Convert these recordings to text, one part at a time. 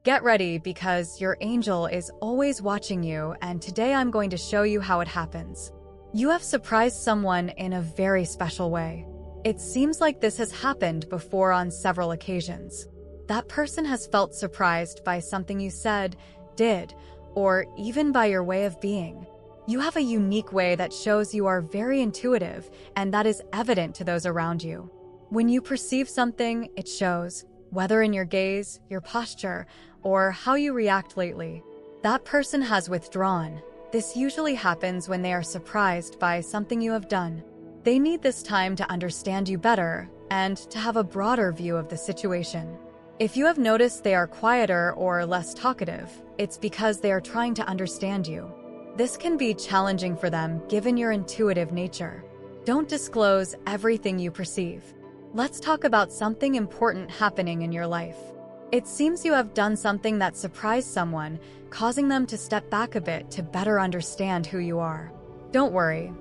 Get ready because your angel is always watching you, and today I'm going to show you how it happens. You have surprised someone in a very special way. It seems like this has happened before on several occasions. That person has felt surprised by something you said, did, or even by your way of being. You have a unique way that shows you are very intuitive, and that is evident to those around you. When you perceive something, it shows, whether in your gaze, your posture, or how you react lately. That person has withdrawn. This usually happens when they are surprised by something you have done. They need this time to understand you better and to have a broader view of the situation. If you have noticed they are quieter or less talkative, it's because they are trying to understand you. This can be challenging for them given your intuitive nature. Don't disclose everything you perceive. Let's talk about something important happening in your life. It seems you have done something that surprised someone, causing them to step back a bit to better understand who you are. Don't worry.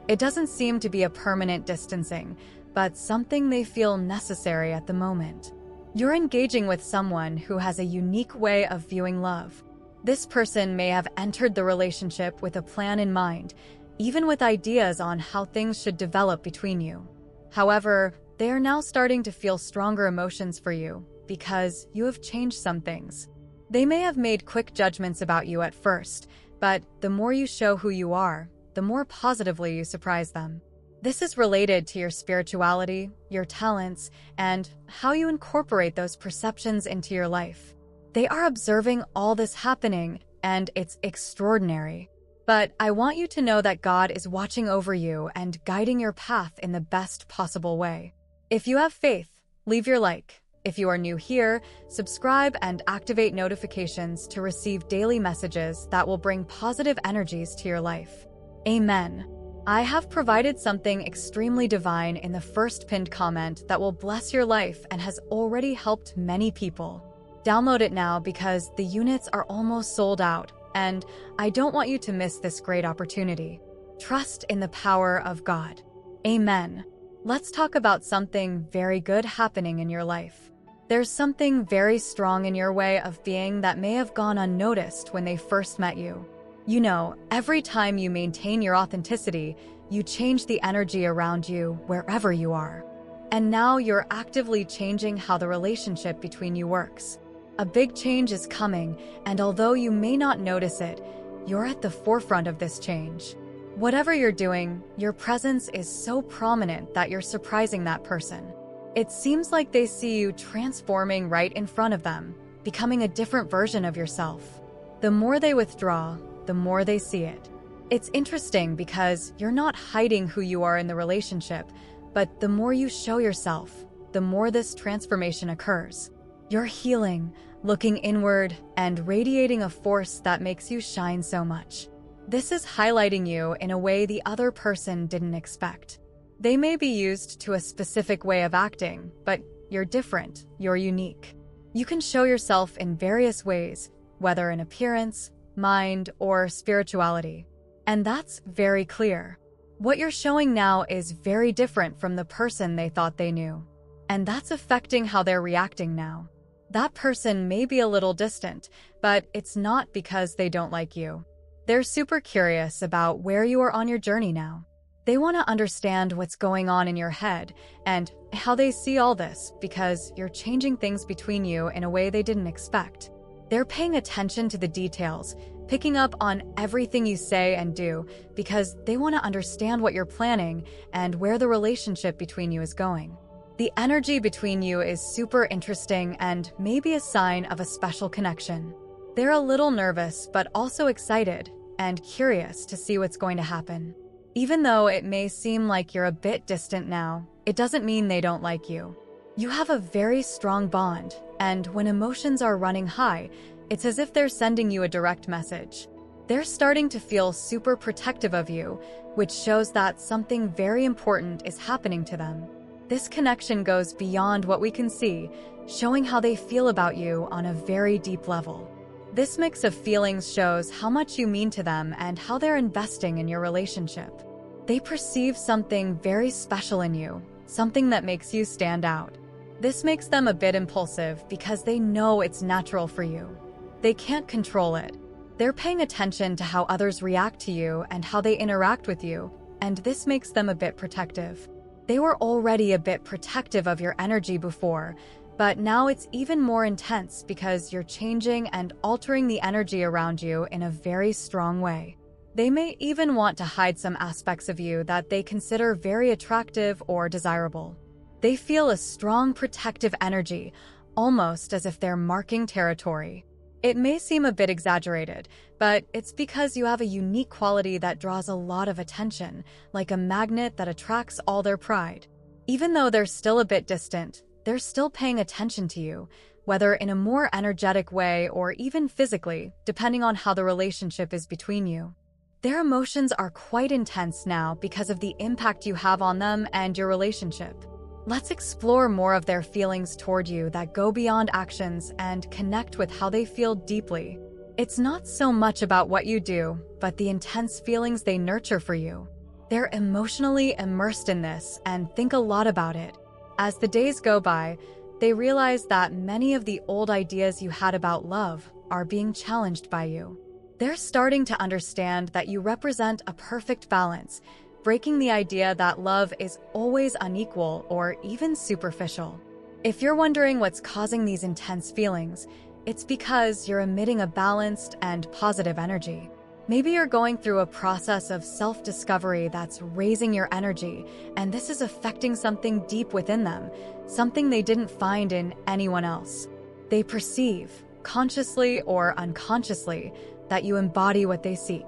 It doesn't seem to be a permanent distancing, but something they feel necessary at the moment. You're engaging with someone who has a unique way of viewing love. This person may have entered the relationship with a plan in mind, even with ideas on how things should develop between you. However, they are now starting to feel stronger emotions for you because you have changed some things. They may have made quick judgments about you at first, but the more you show who you are, the more positively you surprise them. This is related to your spirituality, your talents, and how you incorporate those perceptions into your life. They are observing all this happening, and it's extraordinary. But I want you to know that God is watching over you and guiding your path in the best possible way. If you have faith, leave your like. If you are new here, subscribe and activate notifications to receive daily messages that will bring positive energies to your life. Amen. I have provided something extremely divine in the first pinned comment that will bless your life and has already helped many people. Download it now because the units are almost sold out, and I don't want you to miss this great opportunity. Trust in the power of God. Amen. Let's talk about something very good happening in your life. There's something very strong in your way of being that may have gone unnoticed when they first met you. You know, every time you maintain your authenticity, you change the energy around you wherever you are. And now you're actively changing how the relationship between you works. A big change is coming, and although you may not notice it, you're at the forefront of this change. Whatever you're doing, your presence is so prominent that you're surprising that person. It seems like they see you transforming right in front of them, becoming a different version of yourself. The more they withdraw, the more they see it. It's interesting because you're not hiding who you are in the relationship, but the more you show yourself, the more this transformation occurs. You're healing, looking inward, and radiating a force that makes you shine so much. This is highlighting you in a way the other person didn't expect. They may be used to a specific way of acting, but you're different, you're unique. You can show yourself in various ways, whether in appearance, mind, or spirituality. And that's very clear. What you're showing now is very different from the person they thought they knew. And that's affecting how they're reacting now. That person may be a little distant, but it's not because they don't like you. They're super curious about where you are on your journey now. They want to understand what's going on in your head and how they see all this because you're changing things between you in a way they didn't expect. They're paying attention to the details, picking up on everything you say and do because they want to understand what you're planning and where the relationship between you is going. The energy between you is super interesting and maybe a sign of a special connection. They're a little nervous but also excited and curious to see what's going to happen. Even though it may seem like you're a bit distant now, it doesn't mean they don't like you. You have a very strong bond, and when emotions are running high, it's as if they're sending you a direct message. They're starting to feel super protective of you, which shows that something very important is happening to them. This connection goes beyond what we can see, showing how they feel about you on a very deep level. This mix of feelings shows how much you mean to them and how they're investing in your relationship. They perceive something very special in you, something that makes you stand out. This makes them a bit impulsive because they know it's natural for you. They can't control it. They're paying attention to how others react to you and how they interact with you, and this makes them a bit protective. They were already a bit protective of your energy before, but now it's even more intense because you're changing and altering the energy around you in a very strong way. They may even want to hide some aspects of you that they consider very attractive or desirable. They feel a strong protective energy, almost as if they're marking territory. It may seem a bit exaggerated, but it's because you have a unique quality that draws a lot of attention, like a magnet that attracts all their pride. Even though they're still a bit distant, they're still paying attention to you, whether in a more energetic way or even physically, depending on how the relationship is between you. Their emotions are quite intense now because of the impact you have on them and your relationship. Let's explore more of their feelings toward you that go beyond actions and connect with how they feel deeply. It's not so much about what you do, but the intense feelings they nurture for you. They're emotionally immersed in this and think a lot about it. As the days go by, they realize that many of the old ideas you had about love are being challenged by you. They're starting to understand that you represent a perfect balance, breaking the idea that love is always unequal or even superficial. If you're wondering what's causing these intense feelings, it's because you're emitting a balanced and positive energy. Maybe you're going through a process of self-discovery that's raising your energy, and this is affecting something deep within them, something they didn't find in anyone else. They perceive, consciously or unconsciously, that you embody what they seek.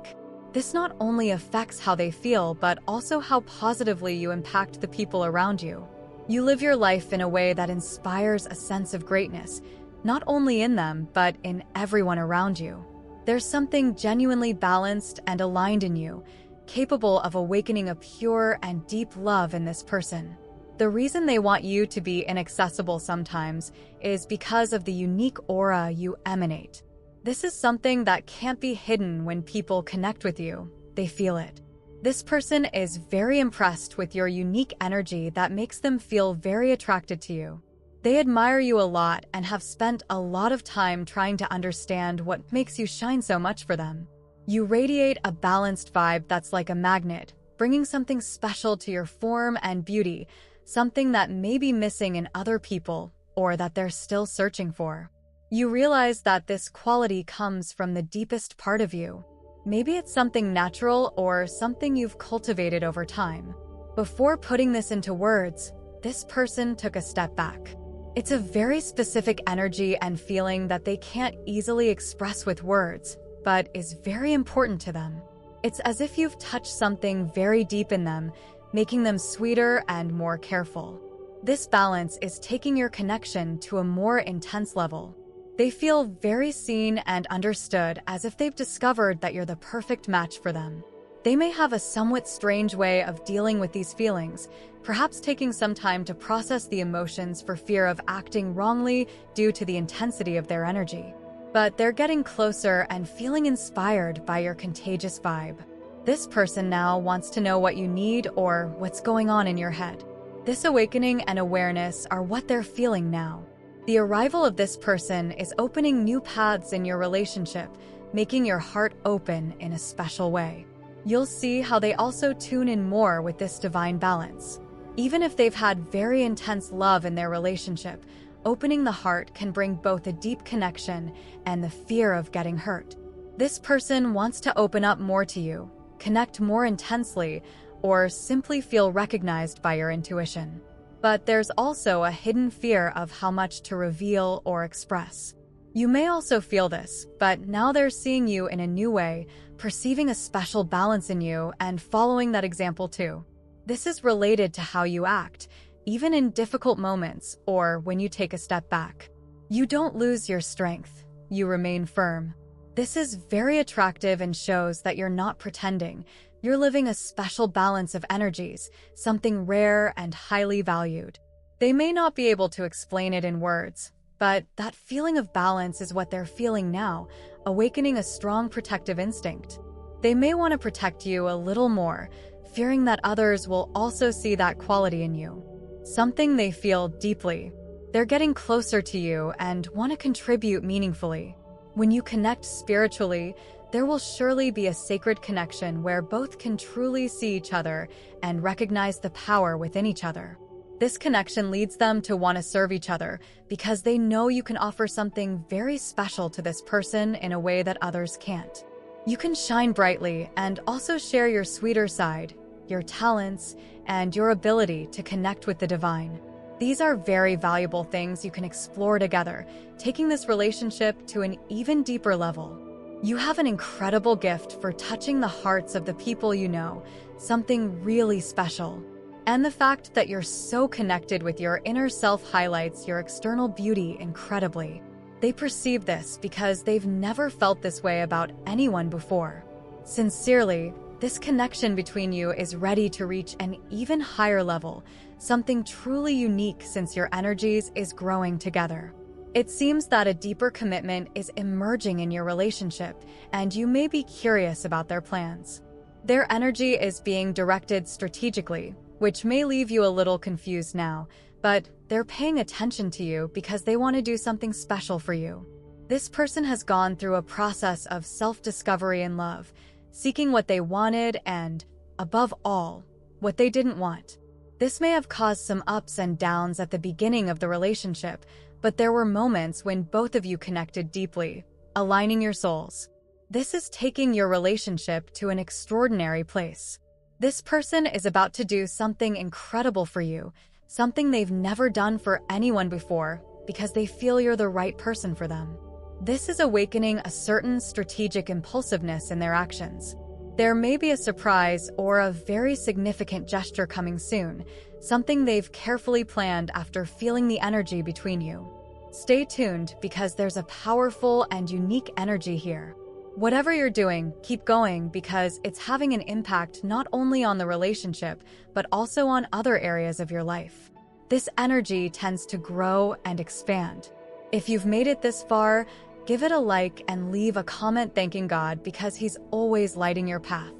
This not only affects how they feel, but also how positively you impact the people around you. You live your life in a way that inspires a sense of greatness, not only in them, but in everyone around you. There's something genuinely balanced and aligned in you, capable of awakening a pure and deep love in this person. The reason they want you to be inaccessible sometimes is because of the unique aura you emanate. This is something that can't be hidden when people connect with you. They feel it. This person is very impressed with your unique energy that makes them feel very attracted to you. They admire you a lot and have spent a lot of time trying to understand what makes you shine so much for them. You radiate a balanced vibe that's like a magnet, bringing something special to your form and beauty, something that may be missing in other people or that they're still searching for. You realize that this quality comes from the deepest part of you. Maybe it's something natural or something you've cultivated over time. Before putting this into words, this person took a step back. It's a very specific energy and feeling that they can't easily express with words, but is very important to them. It's as if you've touched something very deep in them, making them sweeter and more careful. This balance is taking your connection to a more intense level. They feel very seen and understood, as if they've discovered that you're the perfect match for them. They may have a somewhat strange way of dealing with these feelings, perhaps taking some time to process the emotions for fear of acting wrongly due to the intensity of their energy. But they're getting closer and feeling inspired by your contagious vibe. This person now wants to know what you need or what's going on in your head. This awakening and awareness are what they're feeling now. The arrival of this person is opening new paths in your relationship, making your heart open in a special way. You'll see how they also tune in more with this divine balance. Even if they've had very intense love in their relationship, opening the heart can bring both a deep connection and the fear of getting hurt. This person wants to open up more to you, connect more intensely, or simply feel recognized by your intuition. But there's also a hidden fear of how much to reveal or express. You may also feel this, but now they're seeing you in a new way, perceiving a special balance in you and following that example too. This is related to how you act, even in difficult moments or when you take a step back. You don't lose your strength, you remain firm. This is very attractive and shows that you're not pretending. You're living a special balance of energies, something rare and highly valued. They may not be able to explain it in words, but that feeling of balance is what they're feeling now, awakening a strong protective instinct. They may want to protect you a little more, fearing that others will also see that quality in you. Something they feel deeply. They're getting closer to you and want to contribute meaningfully. When you connect spiritually, there will surely be a sacred connection where both can truly see each other and recognize the power within each other. This connection leads them to want to serve each other because they know you can offer something very special to this person in a way that others can't. You can shine brightly and also share your sweeter side, your talents, and your ability to connect with the divine. These are very valuable things you can explore together, taking this relationship to an even deeper level. You have an incredible gift for touching the hearts of the people you know, something really special. And the fact that you're so connected with your inner self highlights your external beauty incredibly. They perceive this because they've never felt this way about anyone before. Sincerely, this connection between you is ready to reach an even higher level, something truly unique since your energies is growing together. It seems that a deeper commitment is emerging in your relationship, and you may be curious about their plans. Their energy is being directed strategically, which may leave you a little confused now, but they're paying attention to you because they want to do something special for you. This person has gone through a process of self-discovery and love, seeking what they wanted and, above all, what they didn't want. This may have caused some ups and downs at the beginning of the relationship, but there were moments when both of you connected deeply, aligning your souls. This is taking your relationship to an extraordinary place. This person is about to do something incredible for you, something they've never done for anyone before, because they feel you're the right person for them. This is awakening a certain strategic impulsiveness in their actions. There may be a surprise or a very significant gesture coming soon, something they've carefully planned after feeling the energy between you. Stay tuned because there's a powerful and unique energy here. Whatever you're doing, keep going because it's having an impact not only on the relationship, but also on other areas of your life. This energy tends to grow and expand. If you've made it this far, give it a like and leave a comment thanking God because He's always lighting your path.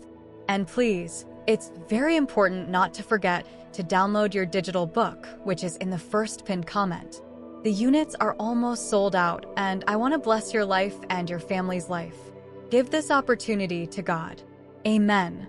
And please, it's very important not to forget to download your digital book, which is in the first pinned comment. The units are almost sold out, and I want to bless your life and your family's life. Give this opportunity to God. Amen.